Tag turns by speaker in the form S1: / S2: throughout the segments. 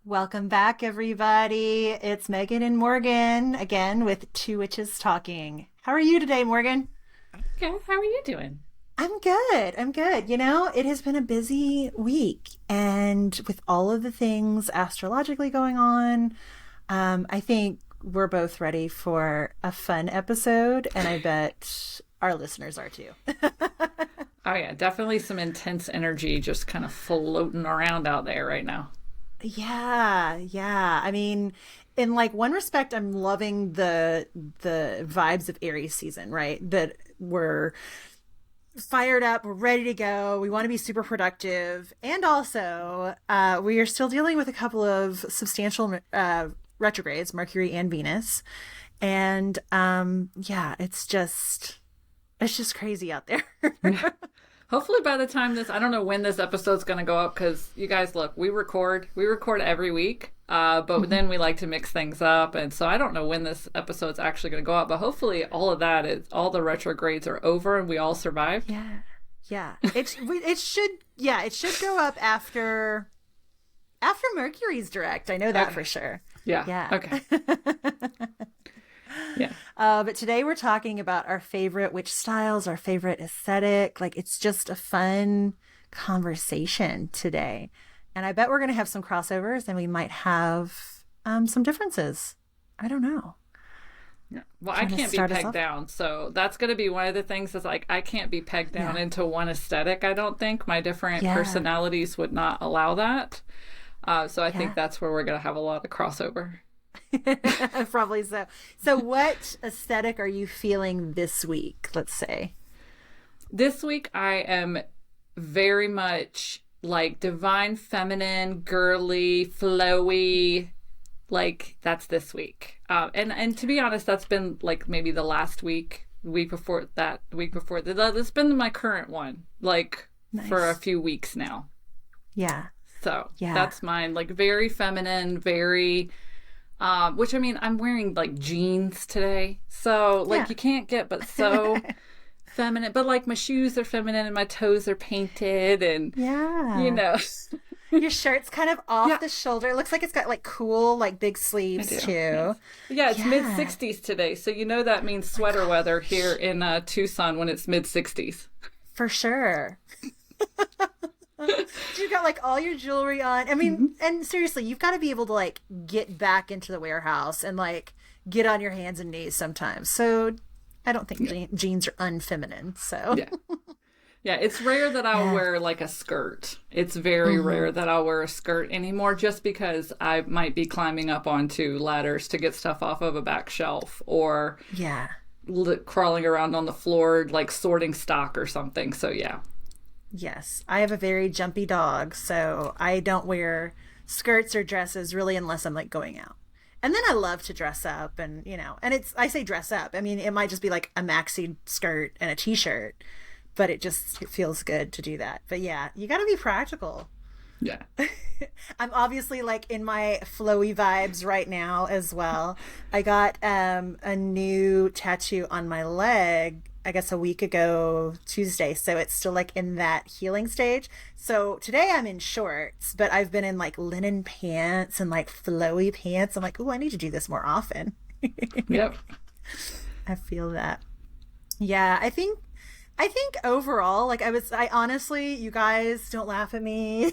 S1: Welcome back, everybody. It's Megan and Morgan again with Two Witches Talking. How are you today, Morgan?
S2: Okay, how are you doing?
S1: I'm good. I'm good. It has been a busy week, and with all of the things astrologically going on, I think we're both ready for a fun episode, and I bet our listeners are too.
S2: Oh yeah, definitely some intense energy just kind of floating around out there right now.
S1: Yeah, yeah. I mean, in like one respect, I'm loving the vibes of Aries season, right? That we're fired up, we're ready to go, we want to be super productive, and also we are still dealing with a couple of substantial retrogrades, Mercury and Venus, and yeah, it's just crazy out there.
S2: Hopefully by the time I don't know when this episode's going to go up because you guys look, we record every week, but then we like to mix things up, and so I don't know when this episode's actually going to go up, but hopefully all the retrogrades are over and we all survived.
S1: Yeah, yeah. It should go up after Mercury's direct. I know that
S2: Okay.
S1: for sure.
S2: Yeah.
S1: Yeah.
S2: Okay. Yeah.
S1: But today we're talking about our favorite witch styles, our favorite aesthetic. Like it's just a fun conversation today. And I bet we're going to have some crossovers and we might have some differences. I don't know.
S2: Yeah. Well, I
S1: Trying to
S2: can't be
S1: start us
S2: pegged
S1: off.
S2: down, so that's going to be one of the things is like I can't be pegged down
S1: Yeah.
S2: into one aesthetic. I don't think my different
S1: Yeah.
S2: personalities would not allow that. So I think
S1: Yeah.
S2: that's where we're going to have a lot of crossover.
S1: Probably so. So what aesthetic are you feeling this week, let's say?
S2: This week I am very much like divine feminine, girly, flowy. Like that's this week. And to be honest, that's been like maybe the last week, week before that, week before that. That's been my current one, like for a
S1: Nice.
S2: few weeks now.
S1: Yeah.
S2: So
S1: Yeah.
S2: that's mine. Like very feminine, very which I mean, I'm wearing like jeans today. So like
S1: Yeah.
S2: you can't get but so feminine. But like my shoes are feminine and my toes are painted and you
S1: Yeah.
S2: know.
S1: Your shirt's kind of off
S2: Yeah,
S1: the shoulder. It looks like it's got like cool, like big
S2: I
S1: sleeves
S2: do.
S1: too.
S2: Yes. Yeah, it's mid
S1: Yeah.
S2: 60s today. So you know that means
S1: My
S2: sweater weather here
S1: gosh.
S2: in Tucson when it's mid 60s.
S1: For sure. You got like all your jewelry on. I mean, and seriously, you've got to be able to like get back into the warehouse and like get on your hands and knees sometimes. So I don't think
S2: Yeah.
S1: jeans are unfeminine. So
S2: Yeah. Yeah, it's rare that I'll
S1: yeah.
S2: wear like a skirt. It's very
S1: Hmm.
S2: rare that I'll wear a skirt anymore just because I might be climbing up onto ladders to get stuff off of a back shelf or
S1: Yeah.
S2: crawling around on the floor like sorting stock or something. So yeah.
S1: Yes. I have a very jumpy dog, so I don't wear skirts or dresses really unless I'm like going out. And then I love to dress up and, and I say dress up. I mean, it might just be like a maxi skirt and a t-shirt, but it feels good to do that. But yeah, you got to be practical.
S2: Yeah.
S1: I'm obviously like in my flowy vibes right now as well. I got a new tattoo on my leg, I guess a week ago Tuesday, so it's still like in that healing stage. So today I'm in shorts, but I've been in like linen pants and like flowy pants. I'm like, oh, I need to do this more often.
S2: Yep.
S1: I feel that. Yeah, I think overall, like I honestly, you guys don't laugh at me,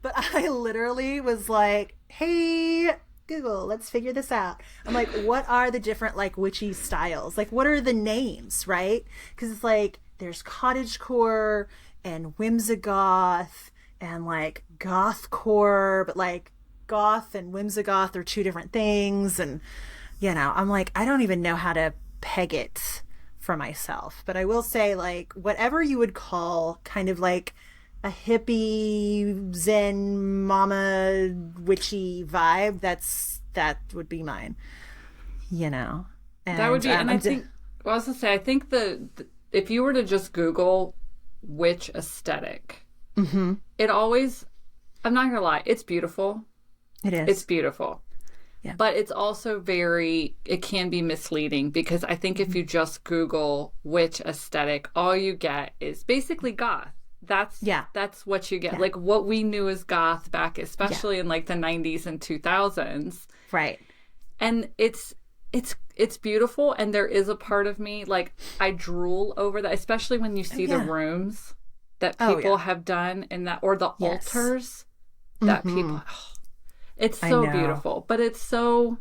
S1: but I literally was like, hey, Google, let's figure this out. I'm like, what are the different like witchy styles? Like, what are the names, right? Because it's like there's cottagecore and whimsigoth and like gothcore, but like goth and whimsigoth are two different things. And, I'm like, I don't even know how to peg it for myself. But I will say, like, whatever you would call kind of like a hippie, zen, mama, witchy vibe, that would be mine, you know.
S2: That would
S1: And
S2: be, and I
S1: I'm
S2: think, well, I was gonna say, I think if you were to just Google witch aesthetic,
S1: mm-hmm.
S2: it always, I'm not gonna lie, it's beautiful.
S1: It
S2: It's
S1: is.
S2: beautiful.
S1: Yeah.
S2: But it's also it can be misleading because I think if
S1: Mm-hmm.
S2: you just Google witch aesthetic, all you get is basically goth. That's what you get.
S1: Yeah.
S2: Like what we knew as goth back, especially in like the 90s and 2000s.
S1: Right.
S2: And it's beautiful, and there is a part of me like I drool over that, especially when you see the rooms that people have done in that, or the altars that people it's so beautiful, but it's so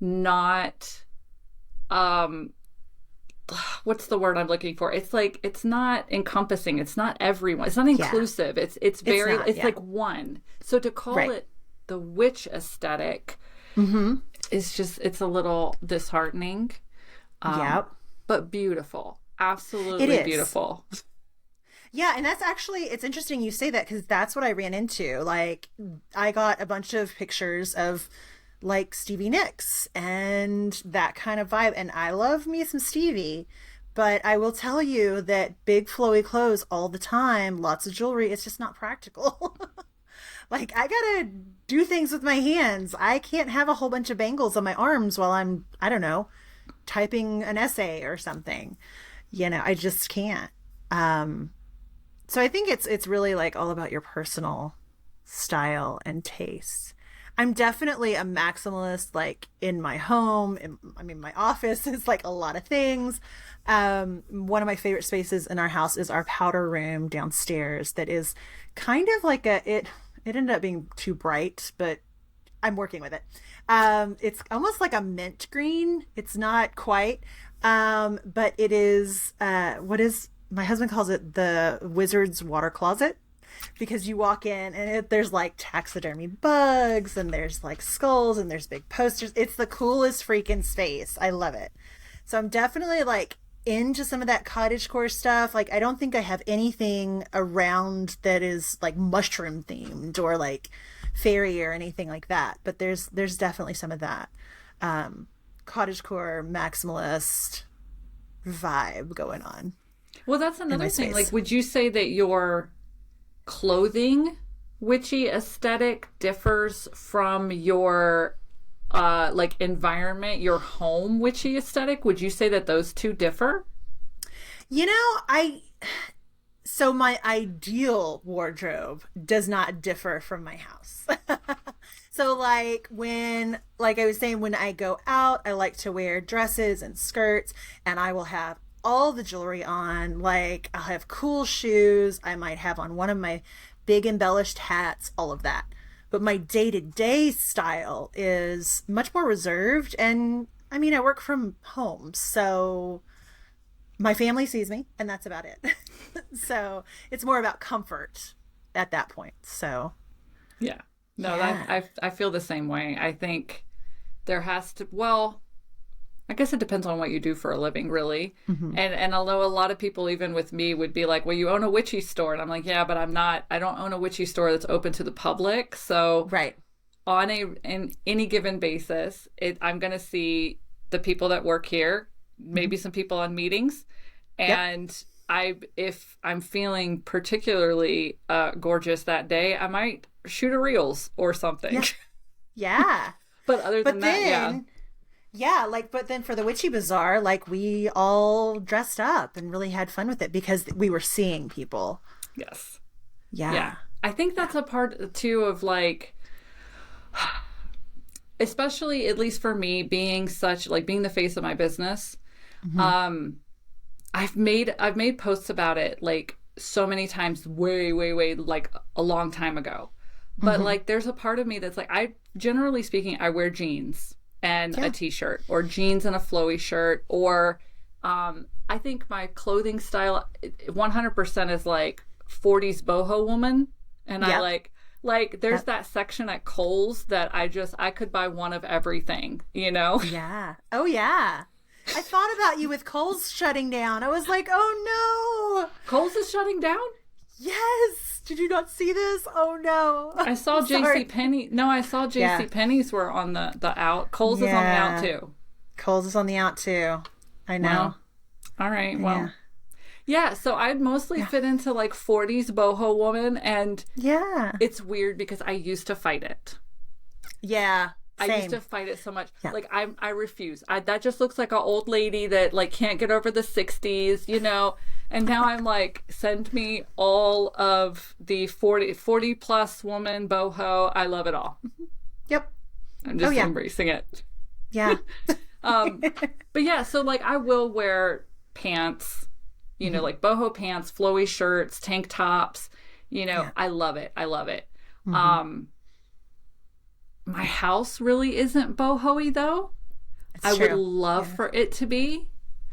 S2: not what's the word I'm looking for? It's like it's not encompassing. It's not everyone. It's not inclusive. It's very it's like one. So to call it the witch aesthetic is just, it's a little disheartening. But beautiful. Absolutely beautiful.
S1: Yeah, and that's actually, it's interesting you say that, because that's what I ran into. Like, I got a bunch of pictures of like Stevie Nicks and that kind of vibe, and I love me some Stevie, but I will tell you that big flowy clothes all the time, lots of jewelry, it's just not practical. Like, I gotta do things with my hands. I can't have a whole bunch of bangles on my arms while I'm, I don't know, typing an essay or something. You know, I just can't. So I think it's really like all about your personal style and taste. I'm definitely a maximalist, like in my home. I mean, my office is like a lot of things. One of my favorite spaces in our house is our powder room downstairs. That is kind of like it ended up being too bright, but I'm working with it. It's almost like a mint green. It's not quite, but it is, my husband calls it the wizard's water closet, because you walk in and there's like taxidermy bugs, and there's like skulls, and there's big posters. It's the coolest freaking space. I love it. So I'm definitely like into some of that cottagecore stuff. Like, I don't think I have anything around that is like mushroom themed or like fairy or anything like that, but there's definitely some of that cottagecore maximalist vibe going on.
S2: Well, that's another thing. Like, would you say that your clothing witchy aesthetic differs from your like environment, your home witchy aesthetic? Would you say that those two differ?
S1: You know, so my ideal wardrobe does not differ from my house. So like like I was saying, when I go out, I like to wear dresses and skirts, and I will have all the jewelry on. Like, I'll have cool shoes. I might have on one of my big embellished hats, all of that. But my day-to-day style is much more reserved. And I mean, I work from home, so my family sees me, and that's about it. So it's more about comfort at that point. So
S2: yeah, no, I feel the same way. I think there has to, well, I guess it depends on what you do for a living, really. And although a lot of people, even with me, would be like, well, you own a witchy store. And I'm like, yeah, but I don't own a witchy store that's open to the public. So on any given basis, I'm going to see the people that work here, maybe some people on meetings. And if I'm feeling particularly gorgeous that day, I might shoot a reels or something.
S1: Yeah.
S2: But other than that,
S1: yeah, like, but then for the Witchy Bazaar, like, we all dressed up and really had fun with it because we were seeing people.
S2: Yes.
S1: Yeah.
S2: I think that's a part, too, of, like, especially, at least for me, being the face of my business. I've made posts about it, like, so many times, way, like, a long time ago. But, like, there's a part of me that's, like, generally speaking, I wear jeans and a t-shirt, or jeans and a flowy shirt, or I think my clothing style 100% is like 40s boho woman, and I like there's that section at Kohl's that I could buy one of everything, you know?
S1: Yeah. Oh yeah. I thought about you with Kohl's shutting down. I was like, oh no,
S2: Kohl's is shutting down?
S1: Yes. Did you not see this? Oh no.
S2: I saw JCPenney. No, I saw JCPenney's were on the out. Kohl's is on the out too.
S1: Kohl's is on the out too. I know.
S2: Well, all right. Well, yeah. So I'd mostly fit into like 40s boho woman, and it's weird because I used to fight it.
S1: Yeah. Same.
S2: I used to fight it so much. Like I refuse. That just looks like an old lady that like can't get over the 60s, you know. And now I'm like, send me all of the 40 plus woman boho. I love it all.
S1: Yep.
S2: I'm just embracing it.
S1: Yeah.
S2: But yeah, so like I will wear pants, you know, like boho pants, flowy shirts, tank tops, you know, I love it. I love it. My house really isn't boho-y though. I would love for it to be.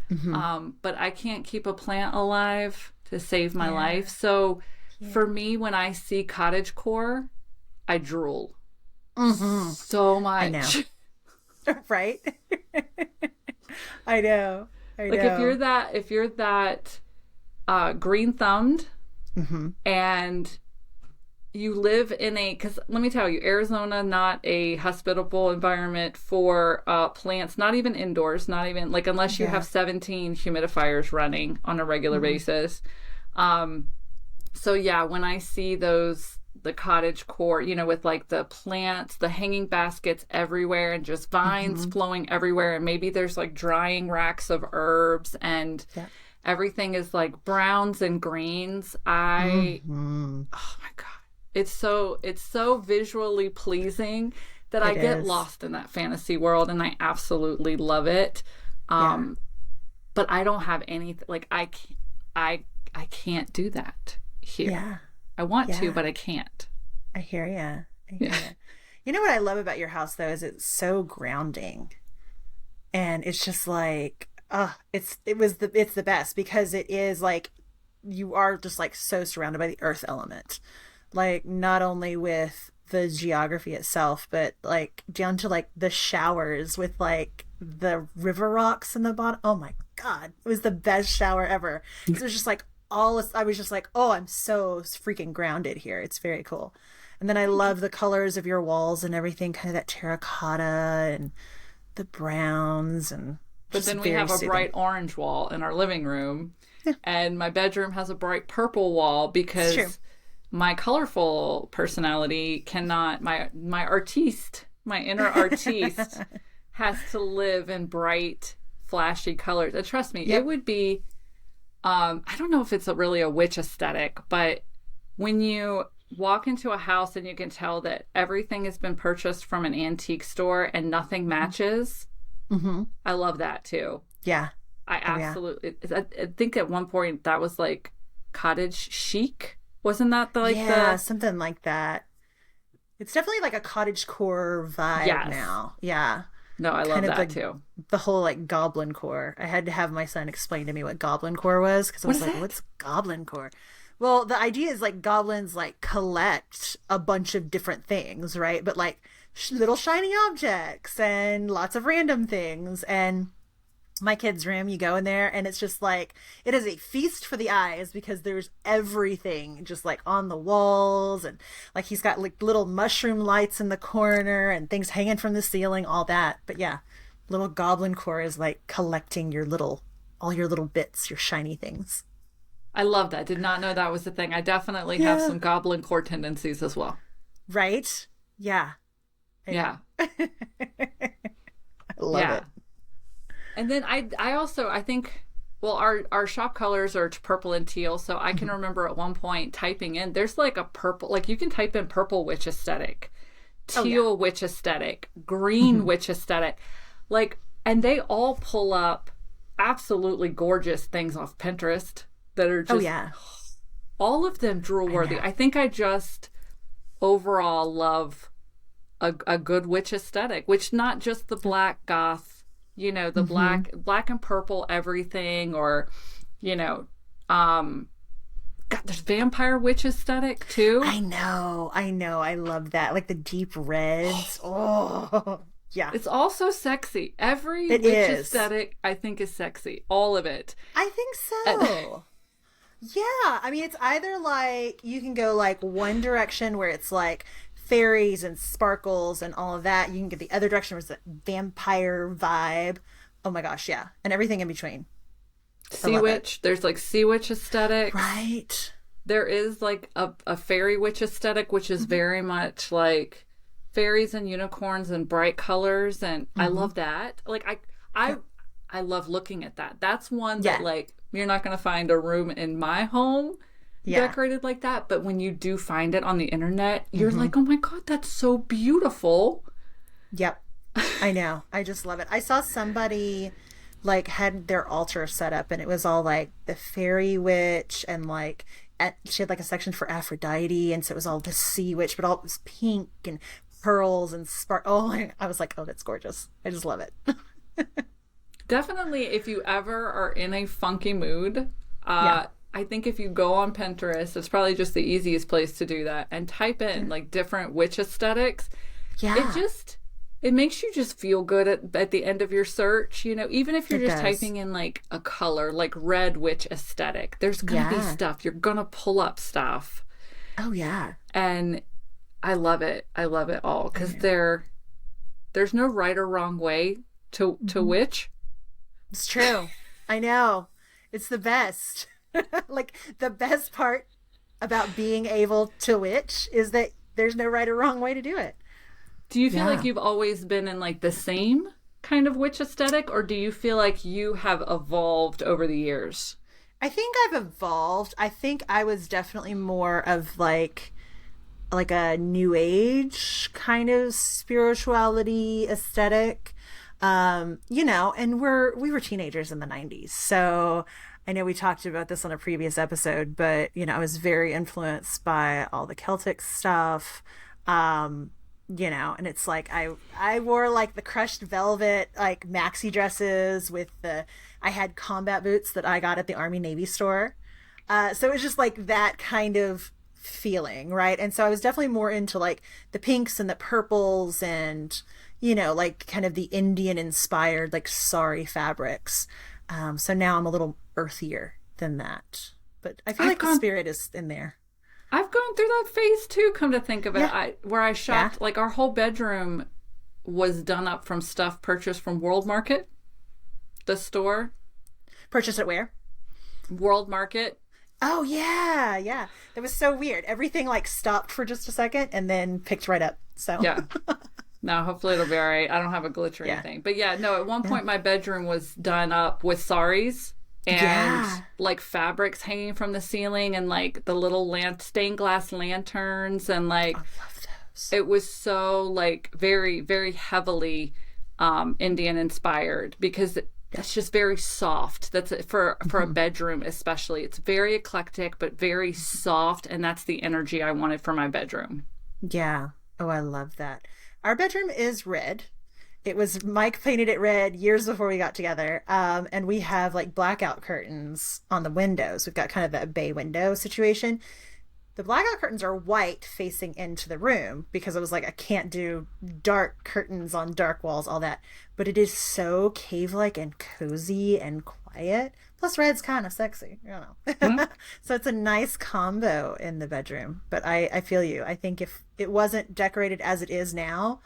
S2: But I can't keep a plant alive to save my life. So for me, when I see cottagecore, I drool so much.
S1: I know. Right? I know.
S2: Like if you're that green thumbed and you live in because let me tell you, Arizona, not a hospitable environment for plants, not even indoors, not even like unless you have 17 humidifiers running on a regular basis. So yeah, when I see the cottage core, you know, with like the plants, the hanging baskets everywhere and just vines flowing everywhere. And maybe there's like drying racks of herbs and everything is like browns and greens. Oh my God. It's so visually pleasing that I get lost in that fantasy world and I absolutely love it. But I don't have anything like I can't do that here. Yeah. I want to, but I can't.
S1: I hear ya. You know what I love about your house though is it's so grounding. And it's just like it's the best because it is like you are just like so surrounded by the earth element. Like not only with the geography itself, but like down to like the showers with like the river rocks in the bottom. Oh my God. It was the best shower ever. So it was just like I was just like, oh, I'm so freaking grounded here. It's very cool. And then I love the colors of your walls and everything, kind of that terracotta and the browns and
S2: but then we have a bright orange wall in our living room and my bedroom has a bright purple wall because my colorful personality cannot, my artiste, my inner artiste has to live in bright, flashy colors. And trust me, it would be, I don't know if it's really a witch aesthetic, but when you walk into a house and you can tell that everything has been purchased from an antique store and nothing matches, I love that too. Yeah. I absolutely, I think at one point that was like cottage chic. Wasn't that
S1: something like that. It's definitely like a cottagecore vibe now. Yeah.
S2: No, I love that too.
S1: The whole like goblin core. I had to have my son explain to me what goblin core was because I was like, what's goblin core? Well, the idea is like goblins like collect a bunch of different things, right? But like little shiny objects and lots of random things. And my kid's room, you go in there and it's just like, it is a feast for the eyes because there's everything just like on the walls and like he's got like little mushroom lights in the corner and things hanging from the ceiling, all that. But yeah, little goblin core is like collecting all your little bits, your shiny things.
S2: I love that. Did not know that was the thing. I definitely have some goblin core tendencies as well.
S1: Right? Yeah.
S2: I
S1: love it.
S2: And then I also think, well, our shop colors are purple and teal. So I can remember at one point typing in, there's like a purple, like you can type in purple witch aesthetic, teal witch aesthetic, green witch aesthetic. Like, and they all pull up absolutely gorgeous things off Pinterest that are just, all of them drool worthy. I think I just overall love a good witch aesthetic, which not just the black goth, you know, the black and purple everything, or, you know, God, there's vampire witch aesthetic too.
S1: I know. I love that. Like the deep reds. Oh, yeah.
S2: It's also sexy. Every witch aesthetic, I think, is sexy. All of it.
S1: I think so. Yeah. I mean, it's either like you can go like one direction where it's like fairies and sparkles and all of that. You can get the other direction where it's a vampire vibe. Oh my gosh, yeah. And everything in between.
S2: Sea witch. There's like sea witch aesthetic.
S1: Right.
S2: There is like a fairy witch aesthetic, which is very much like fairies and unicorns and bright colors. And I love that. Like I I love looking at that. That's one that
S1: Yeah.
S2: like you're not going to find a room in my home
S1: Yeah.
S2: decorated like that, but when you do find it on the internet, you're
S1: Hmm.
S2: like, "Oh my God, that's so beautiful."
S1: Yep. I know. I just love it. I saw somebody like had their altar set up and it was all like the fairy witch and like she had like a section for Aphrodite and so it was all the sea witch, but all it was pink and pearls and spark. Oh, I was like, oh, that's gorgeous. I just love it.
S2: Definitely, if you ever are in a funky mood,
S1: Yeah.
S2: I think if you go on Pinterest, it's probably just the easiest place to do that and type in
S1: Yeah.
S2: like different witch aesthetics. It
S1: Yeah.
S2: just it makes you just feel good at the end of your search, you know, even if you're
S1: It
S2: just
S1: does.
S2: typing in like a color, like red witch aesthetic, there's gonna be
S1: Yeah.
S2: stuff. You're gonna pull up stuff.
S1: Oh yeah.
S2: And I love it. I love it all
S1: I
S2: because
S1: know.
S2: there's no right or wrong way to
S1: Hmm.
S2: witch.
S1: It's true. I know. It's the best. Like the best part about being able to witch is that there's no right or wrong way to do it.
S2: Do you feel like
S1: Yeah.
S2: you've always been in like the same kind of witch aesthetic, or do you feel like you have evolved over the years?
S1: I think I've evolved. I think I was definitely more of like a new age kind of spirituality aesthetic. And we were teenagers in the 90s. So I know we talked about this on a previous episode, but I was very influenced by all the Celtic stuff. Um, and it's like I wore like the crushed velvet like maxi dresses with the I had combat boots that I got at the Army Navy store. So it was just like that kind of feeling, right? And so I was definitely more into like the pinks and the purples and like kind of the Indian inspired like sari fabrics. So now I'm a little earthier than that, but I feel
S2: I've
S1: like the
S2: gone
S1: spirit is in there.
S2: I've gone through that phase too, come to think of it.
S1: Yeah,
S2: Where I
S1: yeah.
S2: shopped, like our whole bedroom was done up from stuff purchased from World Market, the store.
S1: Purchase it where?
S2: World Market.
S1: Oh yeah, yeah. That was so weird. Everything like stopped for just a second and then picked right up. So
S2: Yeah. Now, hopefully it'll be all right. I don't have a glitch or
S1: yeah,
S2: anything. But yeah, no, at one
S1: yeah,
S2: point my bedroom was done up with saris and
S1: yeah.
S2: like fabrics hanging from the ceiling and like the little stained glass lanterns and
S1: I
S2: like
S1: love those.
S2: it was so like very, very heavily Indian inspired because
S1: Yeah.
S2: that's just very soft. That's for a
S1: Mhm.
S2: bedroom especially. It's very eclectic but very soft and that's the energy I wanted for my bedroom.
S1: Yeah. Oh, I love that. Our bedroom is red. It was Mike painted it red years before we got together. And we have like blackout curtains on the windows. We've got kind of a bay window situation. The blackout curtains are white facing into the room because I was like, I can't do dark curtains on dark walls, all that. But it is so cave like and cozy and quiet. Plus, red's kind of sexy,
S2: Hmm?
S1: So it's a nice combo in the bedroom. But I feel you. I think if it wasn't decorated as it is now,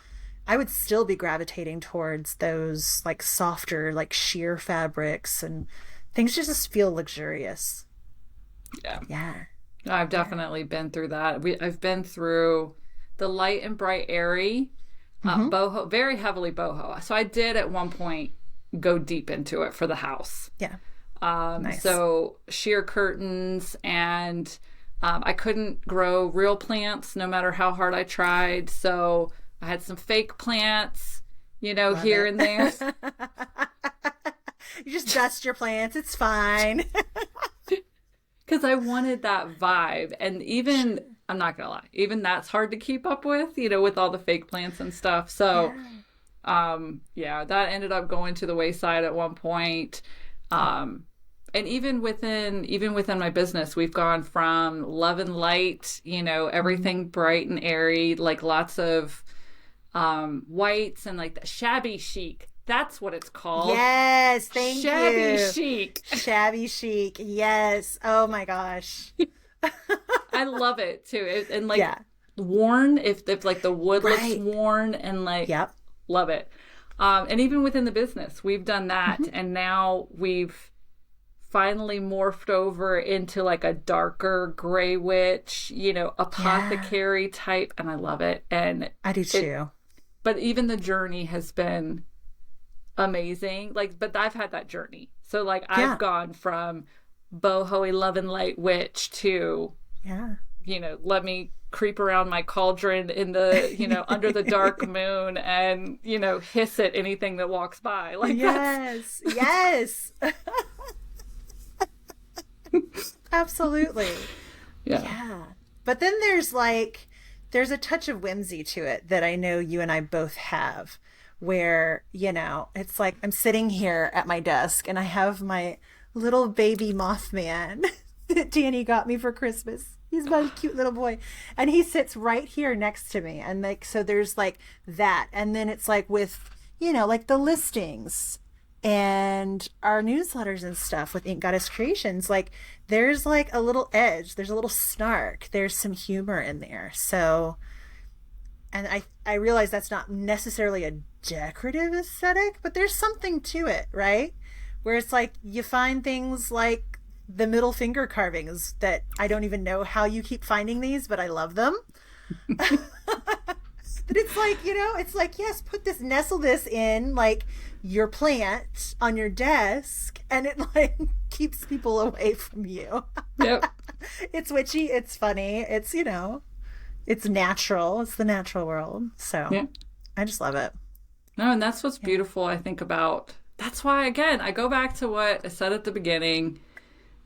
S1: I would still be gravitating towards those like softer, like sheer fabrics and things just feel luxurious.
S2: Yeah.
S1: Yeah.
S2: I've
S1: Yeah.
S2: definitely been through that. I've been through the light and bright airy
S1: Hmm.
S2: boho, very heavily boho. So I did at one point go deep into it for the house.
S1: Yeah. Nice.
S2: So sheer curtains and I couldn't grow real plants no matter how hard I tried. So I had some fake plants,
S1: Love
S2: here
S1: it.
S2: and there.
S1: You just dust your plants. It's fine.
S2: Because I wanted that vibe. And even,
S1: Sure.
S2: I'm not going to lie, even that's hard to keep up with, with all the fake plants and stuff. So,
S1: Yeah.
S2: yeah, that ended up going to the wayside at one point.
S1: Yeah.
S2: And even within my business, we've gone from love and light,
S1: Mhm.
S2: everything bright and airy, like lots of whites and like the shabby chic. That's what it's called.
S1: Yes. Thank
S2: Shabby
S1: you.
S2: chic.
S1: Shabby chic. Yes. Oh my gosh.
S2: I love it too. And like
S1: Yeah.
S2: worn, if like the wood looks
S1: Right.
S2: worn and like
S1: Yep.
S2: love it. And even within the business, we've done that.
S1: Mhm.
S2: And now we've finally morphed over into like a darker gray witch,
S1: Yeah.
S2: apothecary type. And I love it. And
S1: I do
S2: it,
S1: too.
S2: but even the journey has been amazing. Like, but I've had that journey. So like
S1: Yeah.
S2: I've gone from boho love and light witch to,
S1: Yeah.
S2: let me creep around my cauldron in the, under the dark moon and, hiss at anything that walks by. Like,
S1: yes. Yes. Absolutely. Yeah. But then there's a touch of whimsy to it that I know you and I both have, where, it's like I'm sitting here at my desk and I have my little baby Mothman that Danny got me for Christmas. He's my cute little boy. And he sits right here next to me. And so there's like that. And then it's like with, like the listings and our newsletters and stuff with Ink Goddess Creations, like there's like a little edge, there's a little snark, there's some humor in there. So, and I realize that's not necessarily a decorative aesthetic, but there's something to it, right? Where it's like you find things like the middle finger carvings that I don't even know how you keep finding these, but I love them. But it's like, it's like, yes, nestle this in like your plant on your desk, and it like keeps people away from you.
S2: Yep.
S1: It's witchy, it's funny, it's, it's natural. It's the natural world. So yeah. I just love it.
S2: No, and that's what's beautiful, I think, about, that's why, again, I go back to what I said at the beginning.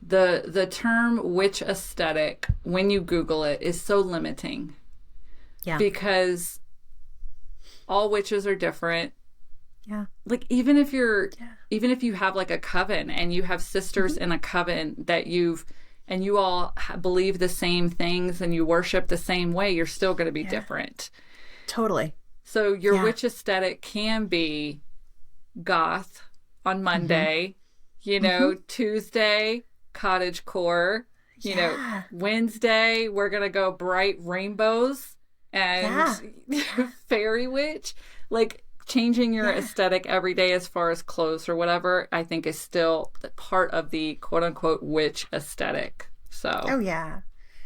S2: The term witch aesthetic, when you Google it, is so limiting.
S1: Yeah.
S2: Because all witches are different.
S1: Yeah.
S2: Like even if you have like a coven and you have sisters in a coven that you all believe the same things and you worship the same way, you're still going to be different.
S1: Totally.
S2: So your witch aesthetic can be goth on Monday, Tuesday, cottagecore, Wednesday, we're going to go bright rainbows and fairy witch. Like changing your aesthetic every day as far as clothes or whatever, I think is still part of the quote unquote witch aesthetic. So.
S1: Oh yeah.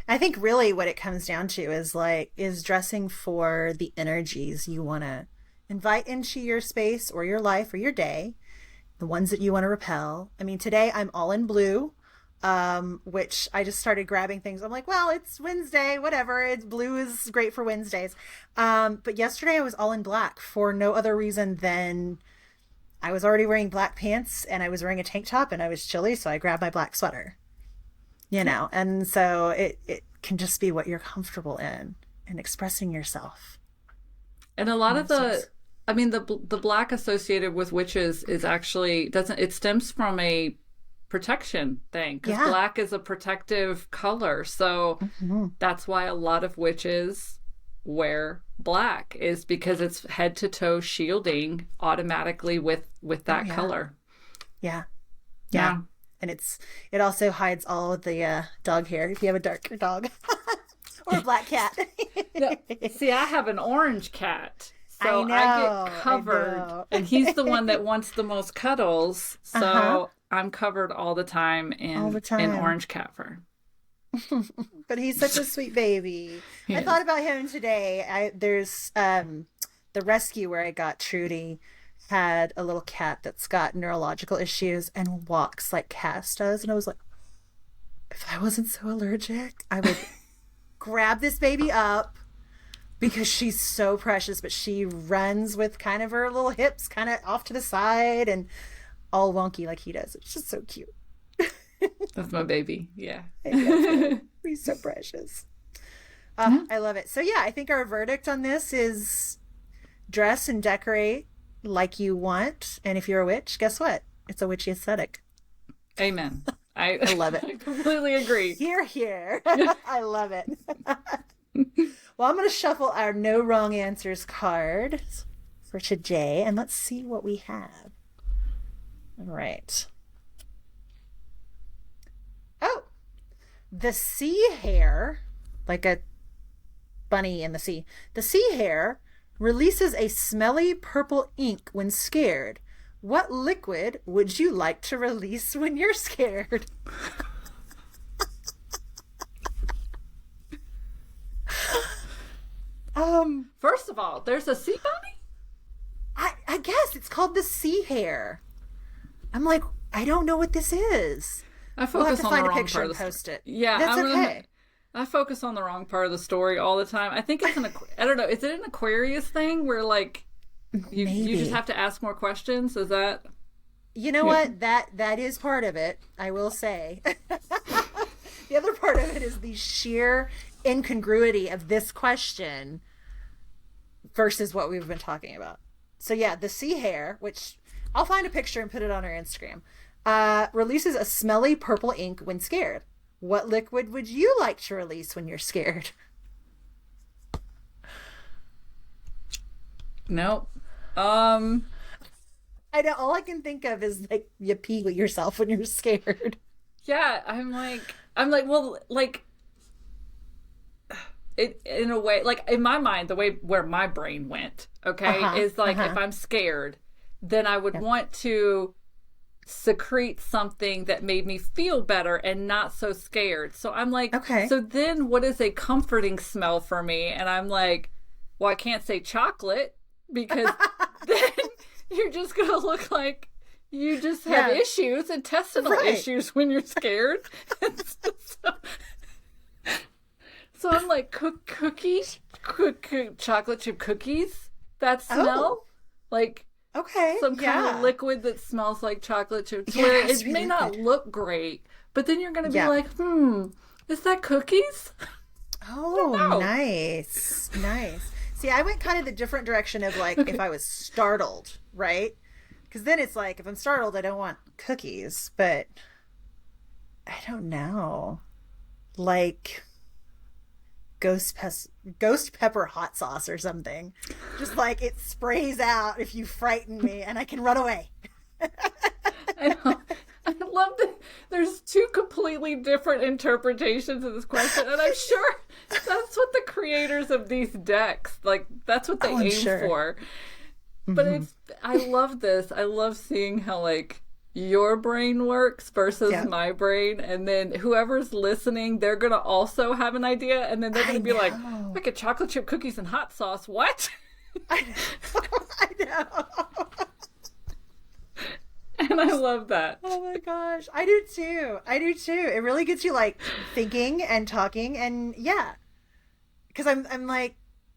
S1: I think really what it comes down to is dressing for the energies you want to invite into your space or your life or your day, the ones that you want to repel. I mean, today I'm all in blue, which I just started grabbing things. I'm like, well, it's Wednesday, whatever. It's blue is great for Wednesdays. But yesterday I was all in black for no other reason than I was already wearing black pants and I was wearing a tank top and I was chilly. So I grabbed my black sweater, and so it can just be what you're comfortable in and expressing yourself.
S2: And a lot of the black associated with witches is actually it stems from a protection thing, because black is a protective color. So that's why a lot of witches wear black, is because it's head to toe shielding automatically with that color. Yeah.
S1: And it also hides all of the dog hair if you have a darker dog or a black cat.
S2: No, see, I have an orange cat. So I get covered, and he's the one that wants the most cuddles. So I'm covered all the time in orange cat fur.
S1: But he's such a sweet baby. I thought about him today. There's the rescue where I got Trudy had a little cat that's got neurological issues and walks like Cass does. And I was like, if I wasn't so allergic, I would grab this baby up, because she's so precious, but she runs with kind of her little hips kind of off to the side and all wonky like he does. It's just so cute.
S2: That's my baby. Yeah.
S1: He's so precious. I love it. So yeah, I think our verdict on this is dress and decorate like you want. And if you're a witch, guess what? It's a witchy aesthetic.
S2: Amen. I
S1: love it.
S2: I completely agree.
S1: Here. I love it. Well, I'm going to shuffle our no wrong answers card for today, and let's see what we have. All right. Oh, the sea hare, like a bunny in the sea. The sea hare releases a smelly purple ink when scared. What liquid would you like to release when you're scared?
S2: First of all, there's a sea bunny?
S1: I I guess it's called the sea hare. I'm like, I don't know what this is.
S2: I
S1: We'll have
S2: focus
S1: to
S2: on the
S1: find a
S2: wrong
S1: picture
S2: part
S1: and
S2: of the
S1: post it.
S2: Yeah,
S1: That's okay.
S2: I focus on the wrong part of the story all the time. I think it's I don't know. Is it an Aquarius thing where like you just
S1: Maybe.
S2: have to ask more questions? Is that?
S1: You know
S2: Yeah.
S1: what? That is part of it, I will say. The other part of it is the sheer incongruity of this question versus what we've been talking about. So yeah, the sea hare, which I'll find a picture and put it on our Instagram, releases a smelly purple ink when scared. What liquid would you like to release when you're scared?
S2: Nope.
S1: I know all I can think of is like you pee yourself when you're scared.
S2: Yeah, I'm like, well, like it in a way, like in my mind, the way where my brain went, okay,
S1: Uh-huh.
S2: is like if
S1: Uh-huh.
S2: I'm scared, then I would
S1: Yep.
S2: want to secrete something that made me feel better and not so scared. So I'm like,
S1: Okay.
S2: so then what is a comforting smell for me? And I'm like, well, I can't say chocolate because then you're just going to look like you just have
S1: Yeah.
S2: issues, intestinal
S1: Right.
S2: issues when you're scared. so, so I'm like, chocolate chip cookies? That smell?
S1: Oh.
S2: Like,
S1: Okay.
S2: some kind
S1: Yeah.
S2: of liquid that smells like chocolate chips,
S1: Yeah,
S2: where
S1: it's
S2: it may
S1: really
S2: not
S1: good.
S2: look great, but then you're going to be
S1: Yeah.
S2: like, is that cookies?
S1: Oh,
S2: No.
S1: nice. Nice. See, I went kind of the different direction of like if
S2: Okay.
S1: I was startled, right? Because then it's like if I'm startled, I don't want cookies, but I don't know. Like ghost pepper hot sauce or something. Just like it sprays out if you frighten me and I can run away.
S2: I know. I love that there's two completely different interpretations of this question, and I'm sure that's what the creators of these decks, like, that's what they
S1: Oh, I'm
S2: aim
S1: sure.
S2: for. But
S1: Hmm.
S2: I love this. I love seeing how, like, your brain works versus
S1: Yeah.
S2: my brain, and then whoever's listening, they're gonna also have an idea, and then they're
S1: I
S2: gonna be like,
S1: know.
S2: I get chocolate chip cookies and hot sauce. What?
S1: I know. I know.
S2: And I love that.
S1: Oh my gosh. I do too. I do too. It really gets you like thinking and talking and yeah. Cuz I'm like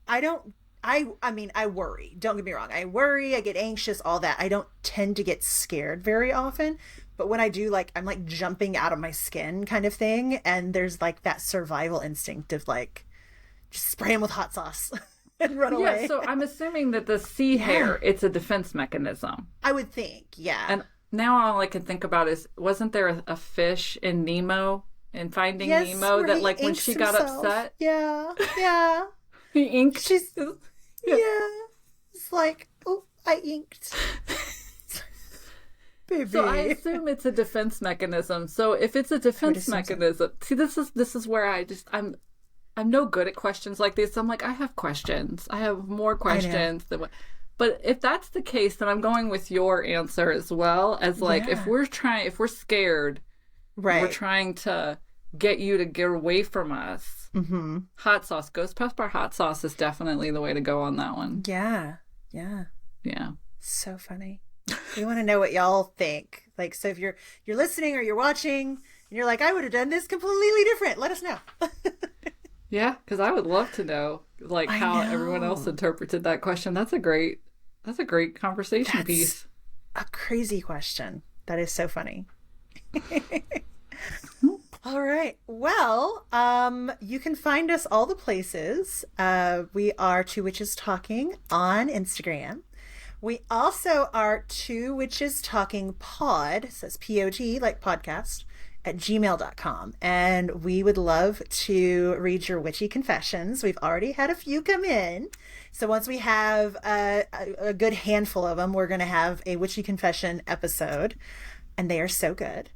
S1: I don't I mean I worry. Don't get me wrong. I worry, I get anxious, all that. I don't tend to get scared very often, but when I do like I'm like jumping out of my skin kind of thing and there's like that survival instinct of like just spray him with hot sauce and run
S2: Yeah,
S1: away.
S2: so I'm assuming that the sea
S1: Yeah.
S2: hare, it's a defense mechanism.
S1: I would think. Yeah.
S2: And now all I can think about is, wasn't there a fish in Nemo, in Finding
S1: Yes,
S2: Nemo,
S1: where
S2: that
S1: he
S2: like when
S1: inks
S2: she got
S1: himself.
S2: upset,
S1: Yeah. Yeah.
S2: he inked?
S1: She's
S2: Yeah.
S1: yeah. It's like, oh, I inked. Baby.
S2: So I assume it's a defense mechanism. So if it's a
S1: I would
S2: defense
S1: assume so.
S2: mechanism, see, this is where I'm no good at questions like this. I'm like, I have questions. I have more questions than what. But if that's the case, then I'm going with your answer as well, as like
S1: Yeah.
S2: if we're scared, we're
S1: Right.
S2: trying to get you to get away from us.
S1: Mm-hmm.
S2: Hot sauce, ghost pepper hot sauce is definitely the way to go on that one.
S1: Yeah. Yeah.
S2: Yeah.
S1: So funny. We want to know what y'all think. Like, so if you're listening or you're watching and you're like, I would have done this completely different, let us know.
S2: Yeah, because I would love to know like
S1: I
S2: how everyone else
S1: know.
S2: interpreted that question. That's a great conversation piece.
S1: That's a crazy question. That is so funny. All right. Well, you can find us all the places. We are Two Witches Talking on Instagram. We also are Two Witches Talking Pod, it says POD, like podcast, at gmail.com. And we would love to read your witchy confessions. We've already had a few come in. So once we have a good handful of them, we're going to have a witchy confession episode. And they are so good.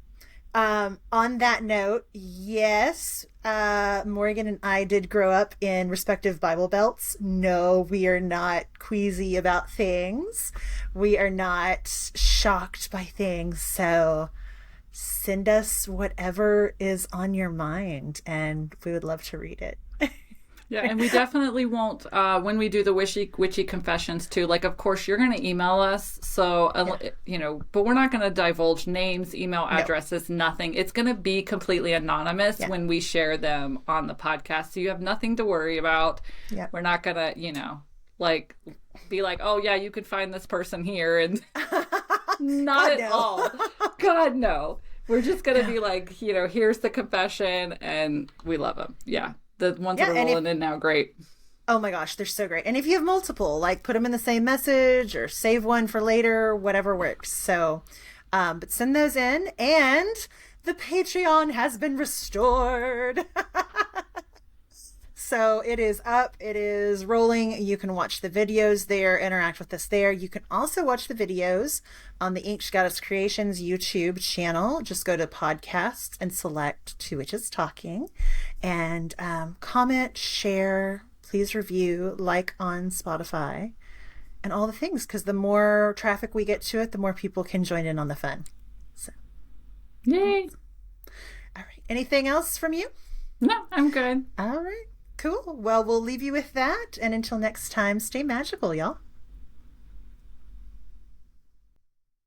S1: On that note, yes, Morgan and I did grow up in respective Bible belts. No, we are not queasy about things. We are not shocked by things. So send us whatever is on your mind and we would love to read it.
S2: Yeah, and we definitely won't, when we do the Witchy Confessions too, like, of course, you're going to email us. So, but we're not going to divulge names, email
S1: No.
S2: addresses, nothing. It's going to be completely anonymous when we share them on the podcast. So you have nothing to worry about.
S1: Yeah.
S2: We're not going to, like, be like, oh, yeah, you could find this person here. And not
S1: God,
S2: at
S1: no.
S2: all. God, no. We're just going to be like, here's the confession, and we love them. Yeah. The ones that are rolling in now, great.
S1: Oh my gosh, they're so great. And if you have multiple, like put them in the same message or save one for later, whatever works. So, but send those in. And the Patreon has been restored. So it is up, it is rolling. You can watch the videos there, interact with us there. You can also watch the videos on the Inked Goddess Creations YouTube channel. Just go to podcasts and select Two Witches Talking, and comment, share, please review, like on Spotify, and all the things, because the more traffic we get to it, the more people can join in on the fun. So,
S2: yay!
S1: All right. Anything else from you?
S2: No, I'm good.
S1: All right. Cool. Well, we'll leave you with that. And until next time, stay magical, y'all.